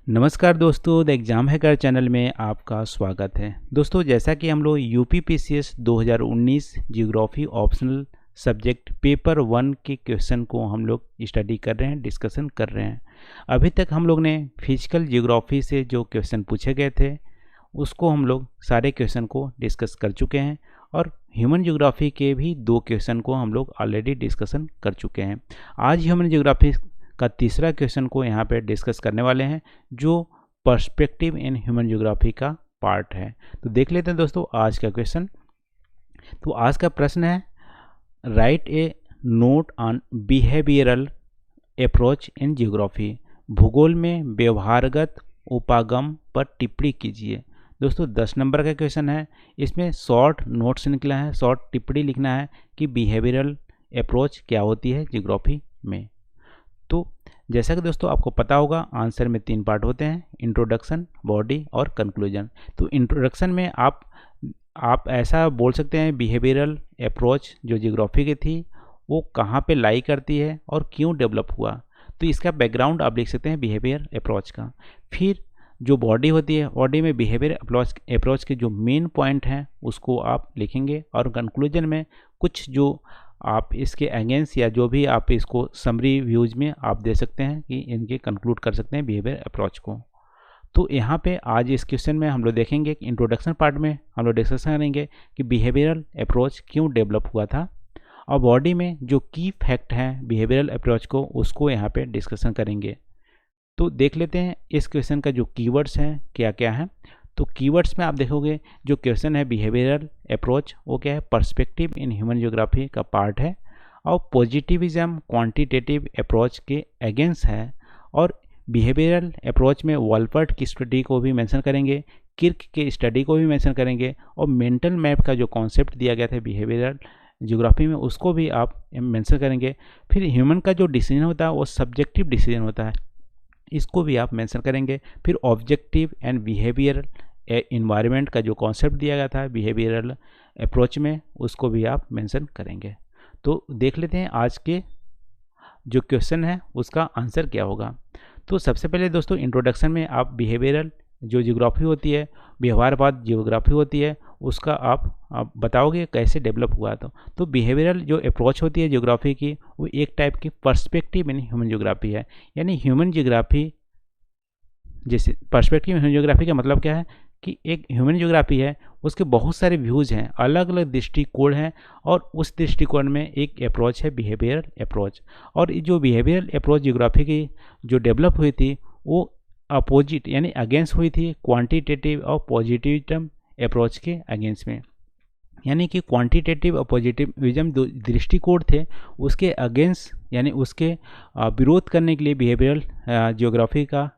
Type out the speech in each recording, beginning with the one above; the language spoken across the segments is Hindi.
नमस्कार दोस्तों, द एग्ज़ाम हैकर चैनल में आपका स्वागत है। दोस्तों, जैसा कि हम लोग UPPCS 2019 geography optional subject paper 1 के क्वेश्चन को हम लोग स्टडी कर रहे हैं, डिस्कशन कर रहे हैं। अभी तक हम लोग ने फिजिकल जियोग्राफी से जो क्वेश्चन पूछे गए थे उसको हम लोग सारे क्वेश्चन को डिस्कस कर चुके हैं और ह्यूमन ज्योग्राफी के भी 2 क्वेश्चन को हम लोग ऑलरेडी डिस्कशन कर चुके हैं। आज ह्यूमन ज्योग्राफी का तीसरा क्वेश्चन को यहाँ पे डिस्कस करने वाले हैं, जो पर्सपेक्टिव इन ह्यूमन ज्योग्राफी का पार्ट है। तो देख लेते हैं दोस्तों आज का क्वेश्चन। तो आज का प्रश्न है, right A note on behavioural approach in geography. भूगोल में व्यवहारगत उपागम पर टिप्पणी कीजिए। दोस्तों 10 नंबर का क्वेश्चन है। इसमें शॉर्ट नोट्स निकला है, शॉर्ट टिप्पणी लिखना है कि बिहेवियरल अप्रोच क्या होती है जियोग्राफी में। तो जैसा कि दोस्तों आपको पता होगा, आंसर में 3 पार्ट होते हैं, इंट्रोडक्शन, बॉडी और कंक्लूजन। तो इंट्रोडक्शन में आप ऐसा बोल सकते हैं, बिहेवियरल अप्रोच जो जियोग्राफी की थी वो कहाँ पे लाई करती है और क्यों डेवलप हुआ। तो इसका बैकग्राउंड आप लिख सकते हैं बिहेवियर अप्रोच का। फिर जो बॉडी होती है, बॉडी में बिहेवियर अप्रोच के जो मेन पॉइंट हैं उसको आप लिखेंगे, और कंक्लूजन में कुछ जो आप इसके अगेंस्ट या जो भी आप इसको समरी व्यूज में आप दे सकते हैं कि इनके कंक्लूड कर सकते हैं बिहेवियर अप्रोच को। तो यहाँ पे आज इस क्वेश्चन में हम लोग देखेंगे कि इंट्रोडक्शन पार्ट में हम लोग डिस्कस करेंगे कि बिहेवियरल अप्रोच क्यों डेवलप हुआ था, और बॉडी में जो की फैक्ट हैं बिहेवियरल अप्रोच को उसको यहाँ पे डिस्कशन करेंगे। तो देख लेते हैं इस क्वेश्चन का जो कीवर्ड्स हैं क्या क्या हैं। तो कीवर्ड्स में आप देखोगे जो क्वेश्चन है बिहेवियरल अप्रोच वो क्या है, पर्सपेक्टिव इन ह्यूमन ज्योग्राफी का पार्ट है, और पॉजिटिविज्म क्वांटिटेटिव अप्रोच के अगेंस्ट है, और बिहेवियरल अप्रोच में वॉलपर्ट की स्टडी को भी मेंशन करेंगे, किर्क के स्टडी को भी मेंशन करेंगे, और मेंटल मैप का जो कॉन्सेप्ट दिया गया था बिहेवियरल ज्योग्राफी में उसको भी आप मेंशन करेंगे। फिर ह्यूमन का जो डिसीजन होता है वो सब्जेक्टिव डिसीजन होता है, इसको भी आप मेंशन करेंगे। फिर ऑब्जेक्टिव एंड बिहेवियरल इन्वायरमेंट का जो कॉन्सेप्ट दिया गया था बिहेवियरल अप्रोच में उसको भी आप मेंशन करेंगे। तो देख लेते हैं आज के जो क्वेश्चन है उसका आंसर क्या होगा। तो सबसे पहले दोस्तों इंट्रोडक्शन में आप बिहेवियरल जो जियोग्राफी होती है, व्यवहारवाद जियोग्राफी होती है, उसका आप बताओगे कैसे डेवलप हुआ। तो बिहेवियरल जो अप्रोच होती है जियोग्राफी की वो एक टाइप की पर्सपेक्टिव इन ह्यूमन जियोग्राफी है। यानी ह्यूमन जियोग्राफी जैसे पर्सपेक्टिव ह्यूमन जियोग्राफी का मतलब क्या है कि एक ह्यूमन जियोग्राफी है उसके बहुत सारे व्यूज़ हैं, अलग अलग दृष्टिकोण हैं, और उस दृष्टिकोण में एक अप्रोच है बिहेवियरल अप्रोच। और जो बिहेवियरल अप्रोच जियोग्राफी की जो डेवलप हुई थी वो अपोजिट यानी अगेंस्ट हुई थी क्वांटिटेटिव और पॉजिटिविज्म अप्रोच के अगेंस्ट में। यानी कि क्वांटिटेटिव और पॉजिटिविज्म जो दृष्टिकोण थे उसके अगेंस्ट यानी उसके विरोध करने के लिए बिहेवियरल जियोग्राफी का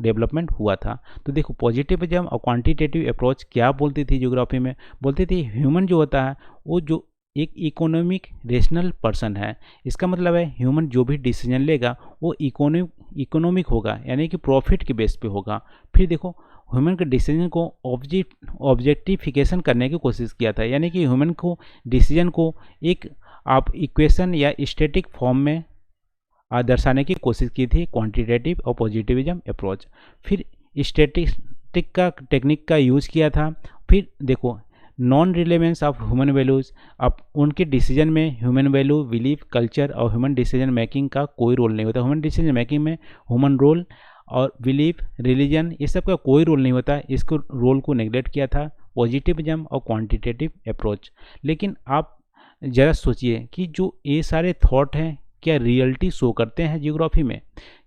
डेवलपमेंट हुआ था। तो देखो पॉजिटिविज्म और क्वांटिटेटिव अप्रोच क्या बोलती थी जियोग्राफी में, बोलती थी ह्यूमन जो होता है वो जो एक इकोनॉमिक रेशनल पर्सन है। इसका मतलब है ह्यूमन जो भी डिसीजन लेगा वो इकोनॉमिक होगा, यानी कि प्रॉफिट के बेस पे होगा। फिर देखो ह्यूमन के डिसीजन को ऑब्जेक्टिफिकेशन करने की कोशिश किया था, यानी कि ह्यूमन को डिसीजन को एक आप इक्वेशन या स्टैटिक फॉर्म में दर्शाने की कोशिश की थी क्वांटिटेटिव और पॉजिटिविज्म अप्रोच। फिर स्टैटिस्टिक का टेक्निक का यूज़ किया था। फिर देखो non relevance of human values, अब उनके डिसीजन में ह्यूमन वैल्यू, बिलीफ, कल्चर और ह्यूमन डिसीजन मेकिंग का कोई रोल नहीं होता। ह्यूमन डिसीजन मेकिंग में ह्यूमन रोल और बिलीफ, रिलीजन ये सब का कोई रोल नहीं होता, इसको रोल को नेग्लेक्ट किया था पॉजिटिविज्म और क्वांटिटेटिव अप्रोच। लेकिन आप ज़रा सोचिए कि जो ये सारे थॉट हैं क्या रियलिटी शो करते हैं जियोग्राफी में।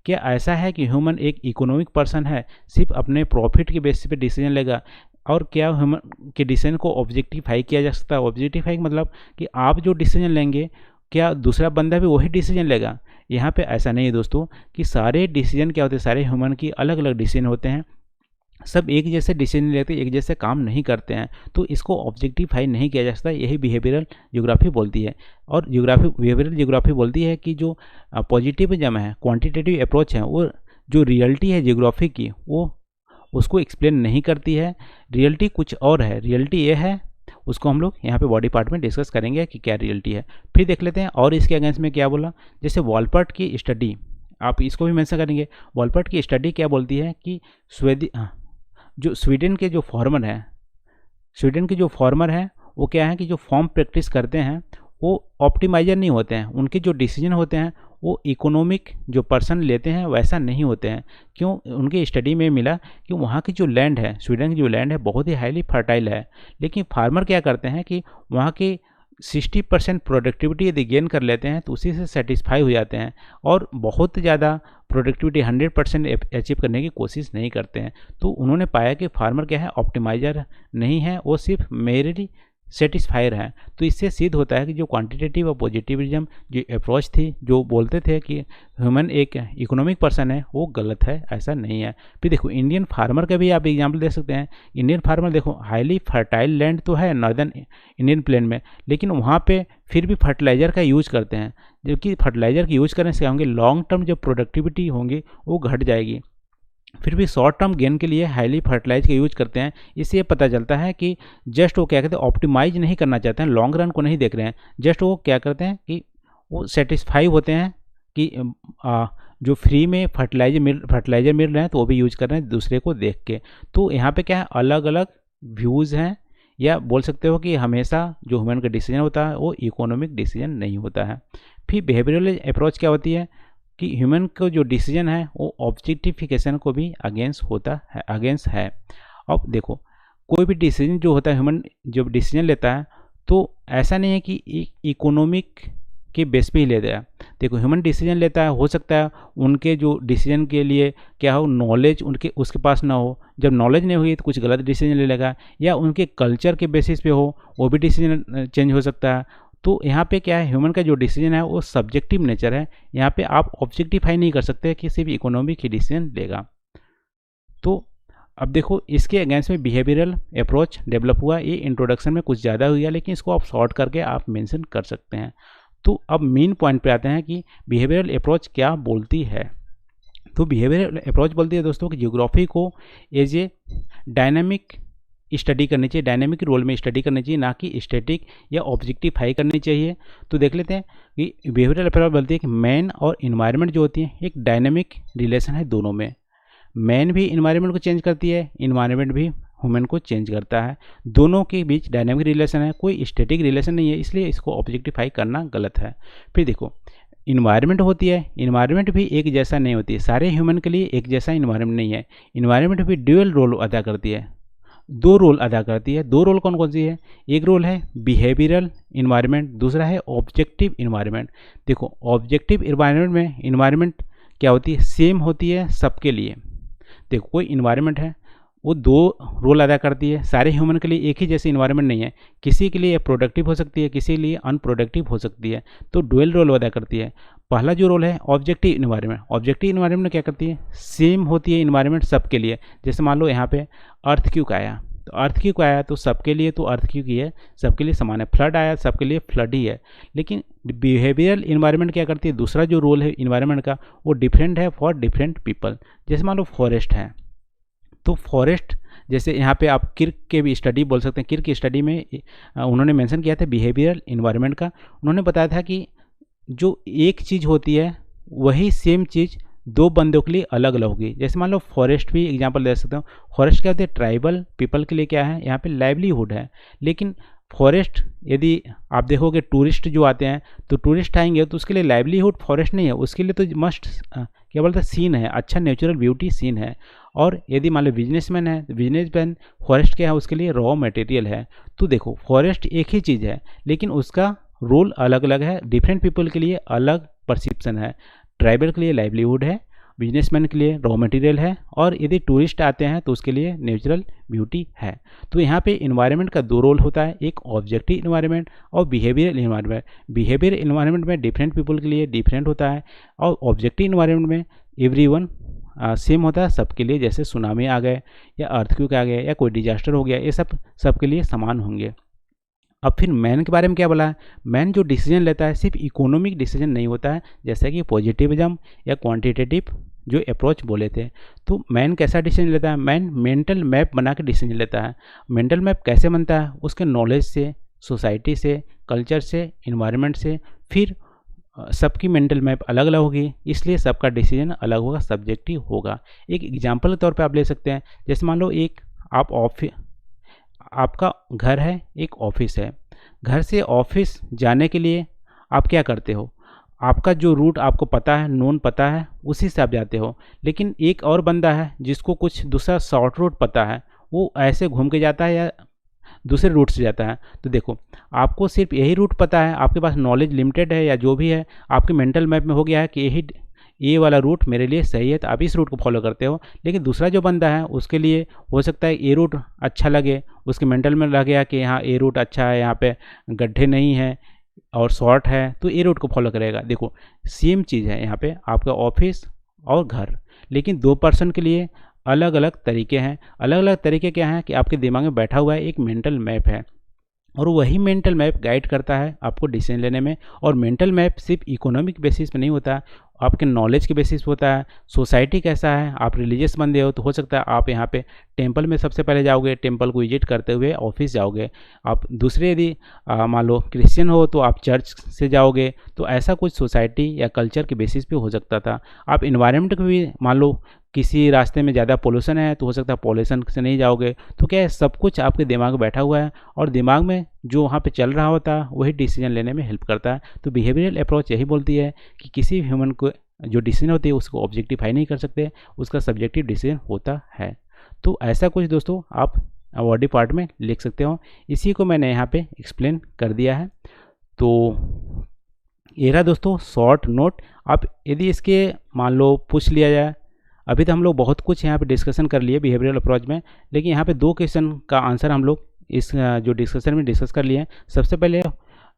क्या ऐसा है कि ह्यूमन एक इकोनॉमिक पर्सन है, सिर्फ अपने प्रॉफिट के बेसिस पे डिसीजन लेगा, और क्या ह्यूमन के डिसीजन को ऑब्जेक्टिफाई किया जा सकता है। ऑब्जेक्टिफाई मतलब कि आप जो डिसीजन लेंगे क्या दूसरा बंदा भी वही डिसीजन लेगा। यहाँ पे ऐसा नहीं है दोस्तों कि सारे डिसीजन क्या होते हैं, सारे ह्यूमन की अलग अलग डिसीजन होते हैं, सब एक जैसे डिसीजन लेते हैं, एक जैसे काम नहीं करते हैं, तो इसको ऑब्जेक्टिफाई नहीं किया जा सकता। यही बिहेवियरल जियोग्राफी बोलती है। और बिहेवियरल जियोग्राफी बोलती है कि जो पॉजिटिविज्म है, क्वांटिटेटिव अप्रोच है, वो जो रियलिटी है जियोग्राफी की वो उसको एक्सप्लेन नहीं करती है। रियलिटी कुछ और है, रियलिटी ये है, उसको हम लोग यहाँ पे बॉडी पार्ट में डिस्कस करेंगे कि क्या रियलिटी है। फिर देख लेते हैं और इसके अगेंस्ट में क्या बोला। जैसे वॉलपर्ट की स्टडी आप इसको भी मेंशन करेंगे। वॉलपर्ट की स्टडी क्या बोलती है कि जो स्वीडन के जो फार्मर हैं वो क्या है कि जो फार्म प्रैक्टिस करते हैं वो ऑप्टिमाइजर नहीं होते हैं, उनके जो डिसीजन होते हैं वो इकोनॉमिक जो पर्सन लेते हैं वैसा नहीं होते हैं। क्यों? उनकी स्टडी में मिला कि वहाँ की जो लैंड है, स्वीडन की जो लैंड है बहुत ही हाईली फर्टाइल है, लेकिन फार्मर क्या करते हैं कि वहाँ की 60% प्रोडक्टिविटी यदि गेन कर लेते हैं तो उसी से सेटिस्फाई हो जाते हैं और बहुत ज़्यादा प्रोडक्टिविटी 100% अचीव करने की कोशिश नहीं करते हैं। तो उन्होंने पाया कि फार्मर क्या है, ऑप्टिमाइजर नहीं है, वो सिर्फ मेरी सेटिस्फायर है। तो इससे सिद्ध होता है कि जो क्वांटिटेटिव और पॉजिटिविज्म जो अप्रोच थी, जो बोलते थे कि ह्यूमन एक इकोनॉमिक पर्सन है, वो गलत है, ऐसा नहीं है। फिर देखो इंडियन फार्मर का भी आप एग्जाम्पल दे सकते हैं। इंडियन फार्मर देखो हाईली फर्टाइल लैंड तो है नॉर्दर्न इंडियन प्लेन में, लेकिन वहाँ पे फिर भी फर्टिलाइज़र का यूज करते हैं, जबकि फर्टिलाइज़र के यूज करने से होंगे लॉन्ग टर्म जो प्रोडक्टिविटी होंगी वो घट जाएगी। फिर भी शॉर्ट टर्म गेन के लिए हाईली फर्टिलाइज का यूज करते हैं। इससे ये पता चलता है कि जस्ट वो क्या कहते हैं, ऑप्टिमाइज नहीं करना चाहते हैं, लॉन्ग रन को नहीं देख रहे हैं, जस्ट वो क्या करते हैं कि वो सेटिस्फाई होते हैं कि जो फ्री में फर्टिलाइजर मिल रहे हैं तो वो भी यूज कर रहे हैं दूसरे को देख के। तो यहाँ पे क्या है, अलग अलग व्यूज़ हैं, या बोल सकते हो कि हमेशा जो ह्यूमन का डिसीजन होता है वो इकोनॉमिक डिसीजन नहीं होता है। फिर बिहेवियरल अप्रोच क्या होती है कि ह्यूमन का जो डिसीजन है वो ऑब्जेक्टिफिकेशन को भी अगेंस्ट है। अब देखो कोई भी डिसीजन जो होता है, ह्यूमन जब डिसीजन लेता है तो ऐसा नहीं है कि इकोनॉमिक के बेस पे ही लेता है। देखो ह्यूमन डिसीजन लेता है, हो सकता है उनके जो डिसीजन के लिए क्या हो, नॉलेज उसके पास ना हो, जब नॉलेज नहीं हुई तो कुछ गलत डिसीजन ले लेगा, या उनके कल्चर के बेसिस पे हो, वो भी डिसीजन चेंज हो सकता है। तो यहाँ पे क्या है, ह्यूमन का जो डिसीजन है वो सब्जेक्टिव नेचर है, यहाँ पे आप ऑब्जेक्टिफाई नहीं कर सकते कि सिर्फ इकोनॉमिक ही डिसीजन लेगा। तो अब देखो इसके अगेंस्ट में बिहेवियरल अप्रोच डेवलप हुआ। ये इंट्रोडक्शन में कुछ ज़्यादा हुआ, लेकिन इसको आप शॉर्ट करके आप मेंशन कर सकते हैं। तो अब मेन पॉइंट पे आते हैं कि बिहेवियरल अप्रोच क्या बोलती है। तो बिहेवियरल अप्रोच बोलती है दोस्तों कि ज्योग्राफी को एज ए डायनामिक स्टडी करनी चाहिए, डायनेमिक रोल में स्टडी करनी चाहिए, ना कि स्टैटिक या ऑब्जेक्टिफाई करनी चाहिए। तो देख लेते हैं कि बिहेवियरल अप्रोच बोलती है कि मैन और इन्वायरमेंट जो होती है एक डायनेमिक रिलेशन है दोनों में। मैन भी इन्वायरमेंट को चेंज करती है, इन्वायरमेंट भी ह्यूमन को चेंज करता है, दोनों के बीच डायनेमिक रिलेशन है, कोई स्टैटिक रिलेशन नहीं है, इसलिए इसको ऑब्जेक्टिफाई करना गलत है। फिर देखो इन्वायरमेंट होती है, इन्वायरमेंट भी एक जैसा नहीं होती है, सारे ह्यूमन के लिए एक जैसा इन्वायरमेंट नहीं है। इन्वायरमेंट भी ड्यूअल रोल अदा करती है, दो रोल अदा करती है। दो रोल कौन कौन सी है? एक रोल है बिहेवियरल इन्वायरमेंट, दूसरा है ऑब्जेक्टिव इन्वायरमेंट। देखो ऑब्जेक्टिव इन्वायरमेंट में इन्वायरमेंट क्या होती है, सेम होती है सबके लिए। देखो कोई इन्वायरमेंट है वो दो रोल अदा करती है, सारे ह्यूमन के लिए एक ही जैसी इन्वायरमेंट नहीं है, किसी के लिए प्रोडक्टिव हो सकती है, किसी के लिए अनप्रोडक्टिव हो सकती है, तो डुअल रोल अदा करती है। पहला जो रोल है ऑब्जेक्टिव इन्वायरमेंट, ऑब्जेक्टिव इन्वायरमेंट में क्या करती है, सेम होती है इन्वायरमेंट सबके लिए। जैसे मान लो यहाँ पे अर्थक्वेक आया, तो अर्थक्वेक आया तो सबके लिए तो अर्थक्वेक ही है, सबके लिए समान है। फ्लड आया सबके लिए फ्लड ही है। लेकिन बिहेवियरल इन्वायरमेंट क्या करती है, दूसरा जो रोल है इन्वायरमेंट का वो डिफरेंट है फॉर डिफरेंट पीपल। जैसे मान लो फॉरेस्ट है, तो फॉरेस्ट जैसे यहाँ पे आप किर्क के भी स्टडी बोल सकते हैं। किर्क की स्टडी में उन्होंने मेंशन किया था बिहेवियरल इन्वायरमेंट का। उन्होंने बताया था कि जो एक चीज़ होती है वही सेम चीज़ दो बंदों के लिए अलग अलग होगी। जैसे मान लो फॉरेस्ट भी एग्जांपल दे सकता हूँ। फॉरेस्ट क्या होती है, ट्राइबल पीपल के लिए क्या है, यहाँ पे लाइवलीहुड है। लेकिन फॉरेस्ट यदि आप देखोगे टूरिस्ट जो आते हैं तो टूरिस्ट आएंगे तो उसके लिए लाइवलीहुड फॉरेस्ट नहीं है, उसके लिए तो मस्ट क्या बोलते हैं सीन है, अच्छा नेचुरल ब्यूटी सीन है। और यदि मान लो बिजनेसमैन है, बिजनेसमैन फॉरेस्ट क्या है, उसके लिए रॉ मटेरियल है। तो देखो फॉरेस्ट एक ही चीज़ है लेकिन उसका रोल अलग अलग है, डिफरेंट पीपल के लिए अलग परसेप्शन है। ट्राइबल के लिए लाइवलीहुड है, बिजनेसमैन के लिए रॉ मटेरियल है, और यदि टूरिस्ट आते हैं तो उसके लिए नेचुरल ब्यूटी है। तो यहाँ पे इन्वायरमेंट का दो रोल होता है, एक ऑब्जेक्टिव इन्वायरमेंट और बिहेवियरल इन्वायरमेंट। बिहेवियर इन्वायरमेंट में डिफरेंट पीपल के लिए डिफरेंट होता है, और ऑब्जेक्टिव इन्वायरमेंट में एवरीवन सेम होता है सबके लिए। जैसे सुनामी आ गए या अर्थक्वेक आ गया या कोई डिजास्टर हो गया, ये सब सबके लिए समान होंगे। अब फिर मैन के बारे में क्या बोला है, मैन जो डिसीजन लेता है सिर्फ इकोनॉमिक डिसीजन नहीं होता है, जैसा कि पॉजिटिविज्म या क्वांटिटेटिव जो अप्रोच बोले थे। तो मैन कैसा डिसीजन लेता है, मैन मेंटल मैप बना के डिसीजन लेता है। मेंटल मैप कैसे बनता है, उसके नॉलेज से, सोसाइटी से, कल्चर से, इन्वायरमेंट से, फिर सबकी मेंटल मैप अलग अलग होगी, इसलिए सबका डिसीजन अलग होगा, सब्जेक्टिव होगा। एक एग्जांपल के तौर पे आप ले सकते हैं, जैसे मान लो एक आप ऑफिस, आपका घर है, एक ऑफिस है। घर से ऑफिस जाने के लिए आप क्या करते हो? आपका जो रूट आपको पता है, नोन पता है, उसी से आप जाते हो। लेकिन एक और बंदा है जिसको कुछ दूसरा शॉर्ट रूट पता है, वो ऐसे घूम के जाता है या दूसरे रूट से जाता है। तो देखो, आपको सिर्फ यही रूट पता है, आपके पास नॉलेज लिमिटेड है या जो भी है, आपके मेंटल मैप में हो गया है कि ये वाला रूट मेरे लिए सही है, तो आप इस रूट को फॉलो करते हो। लेकिन दूसरा जो बंदा है उसके लिए हो सकता है ये रूट अच्छा लगे, उसके मेंटल में लग गया कि यहाँ ये रूट अच्छा है, यहाँ पे गड्ढे नहीं है और शॉर्ट है, तो ये रूट को फॉलो करेगा। देखो, सेम चीज़ है यहाँ पे आपका ऑफिस और घर, लेकिन दो पर्सन के लिए अलग अलग तरीके हैं। अलग अलग तरीके क्या हैं कि आपके दिमाग में बैठा हुआ है एक मेंटल मैप है, और वही मेंटल मैप गाइड करता है आपको डिसीजन लेने में। और मेंटल मैप सिर्फ इकोनॉमिक बेसिस पे नहीं होता, आपके नॉलेज के बेसिस पे होता है। सोसाइटी कैसा है, आप रिलीजियस बंदे हो तो हो सकता है आप यहाँ पे टेंपल में सबसे पहले जाओगे, टेंपल को विजिट करते हुए ऑफिस जाओगे। आप दूसरे यदि मान लो क्रिश्चियन हो तो आप चर्च से जाओगे। तो ऐसा कुछ सोसाइटी या कल्चर के बेसिस पे हो सकता था। आप इन्वायरमेंट को भी मान लो, किसी रास्ते में ज़्यादा पोल्यूशन है तो हो सकता है पोल्यूशन से नहीं जाओगे। तो क्या है, सब कुछ आपके दिमाग में बैठा हुआ है, और दिमाग में जो वहाँ पे चल रहा होता है वही डिसीजन लेने में हेल्प करता है। तो बिहेवियरल अप्रोच यही बोलती है कि किसी भी ह्यूमन को जो डिसीजन होती है उसको ऑब्जेक्टिफाई नहीं कर सकते, उसका सब्जेक्टिव डिसीजन होता है। तो ऐसा कुछ दोस्तों आप बॉडी पार्ट में लिख सकते हो। इसी को मैंने यहाँ पे एक्सप्लेन कर दिया है। तो ये रहा दोस्तों शॉर्ट नोट। आप यदि इसके मान लो पूछ लिया जाए, अभी तो हम लोग बहुत कुछ यहाँ पे डिस्कशन कर लिए बिहेवियरल अप्रोच में, लेकिन यहाँ पे 2 क्वेश्चन का आंसर हम लोग इस जो डिस्कशन में डिस्कस कर लिए हैं। सबसे पहले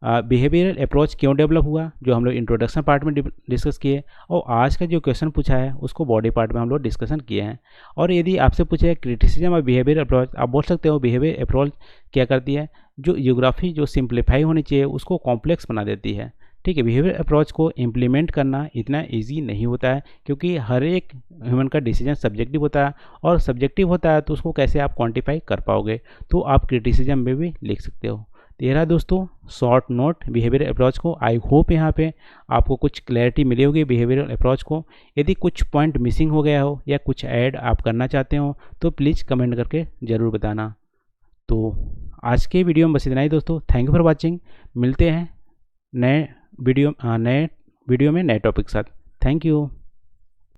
बिहेवियरल अप्रोच क्यों डेवलप हुआ, जो हम लोग इंट्रोडक्शन पार्ट में डिस्कस किए, और आज का जो क्वेश्चन पूछा है उसको बॉडी पार्ट में हम लोग डिस्कशन किए हैं। और यदि आपसे पूछे क्रिटिसिज्म और बिहेवियर अप्रोच, आप बोल सकते हो बिहेवियर अप्रोच क्या करती है, जो जियोग्राफी जो सिंप्लीफाई होनी चाहिए उसको कॉम्प्लेक्स बना देती है। ठीक है, बिहेवियर अप्रोच को इम्प्लीमेंट करना इतना इजी नहीं होता है, क्योंकि हर एक ह्यूमन का डिसीजन सब्जेक्टिव होता है, और सब्जेक्टिव होता है तो उसको कैसे आप क्वांटिफाई कर पाओगे। तो आप क्रिटिसिज्म में भी लिख सकते हो। तेरह दोस्तों शॉर्ट नोट बिहेवियर अप्रोच को। आई होप यहाँ पे आपको कुछ क्लैरिटी मिली होगी बिहेवियर अप्रोच को। यदि कुछ पॉइंट मिसिंग हो गया हो या कुछ ऐड आप करना चाहते हो तो प्लीज़ कमेंट करके ज़रूर बताना। तो आज के वीडियो में बस इतना ही दोस्तों। Thank you for watching. मिलते हैं नए वीडियो में नए टॉपिक के साथ। Thank you.